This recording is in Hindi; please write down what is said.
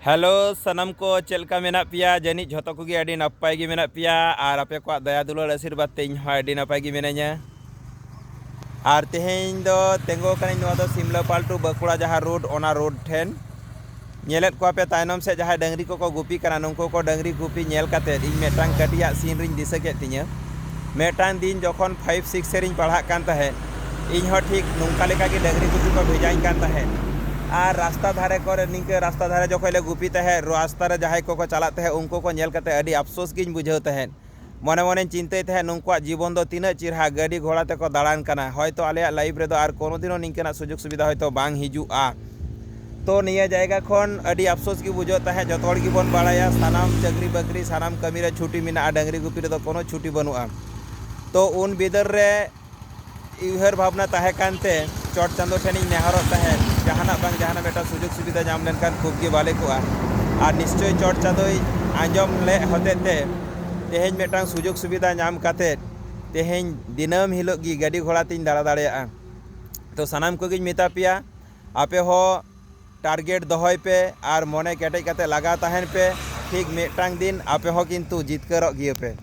हेलो सनम को चलका मेना पिया जानी झोतो को गे अडी नपाय गे मेना पिया और आपे को दया दुलार आशीर्वाद ते इन अडी नपाय गे मेना냐 और तेहेñ दो तेंगो कनी नोआ दो सिमलापाल टू बाकुड़ा जहाँ रोड ओना रोड ठेन नेलेत को आपे तायनम से जहाँ डंगरी को गुपी कना नुंको को डंगरी गुपी नेल काते इन मेटांग कटिया सीन रिñ दिसा के तिña मेटांग दिन जखन 5 6 सेरिñ पढ़ा कान तहे इन हो ठीक नुंका लेका के डंगरी गुपी को भेजाñ कान तहे और रास्ता धारे को निंके रास्ता धारे जो ले गुपी तहे रास्ता रे जहाँ को चला तहे उनको को नेल काते अडी अफसोस गिन बुझाव तहे मने मने चिंता तहे नुंकुआ जीवन दो तीना चिरहा गाड़ी घोड़ा ते को दाड़ान कना हयतो आले लाइफ रे दो और कोनो दिनो निंकेना सुजुग सुविधा हयतो बांग हिजुआ तो निया जायगा खन अडी अफसोस की बुझाव तहे जतो हड़ गिबन बाड़ाया सानाम चाकरी बाकरी सानाम कमी रे छुट्टी मेना डंगरी गुपी रे दो कोनो छुट्टी बनुआ तो उन बिदर रे उहर भावना तहे कानते चोट चांदो ठेनी नेहरत तहे जहाना बांग जहाना बेटा सुजुग सुविधा जाम लेनकान खूब गे बाले को और निश्चय चोट चांदोई आंजम ले होते तेहेñ मेटांग सुजुग सुविधा नाम काते तेहेñ दिनम हिलोग गी गाड़ी घोड़ा तीन दाड़ा दाड़ेया तो सानाम को गिñ मेता पिया आपे हो टारगेट दोहय पे और मने केटेज काते लगा तहन पे ठीक मेटांग दिन आपे हो किन्तु जितकरक गिये पे।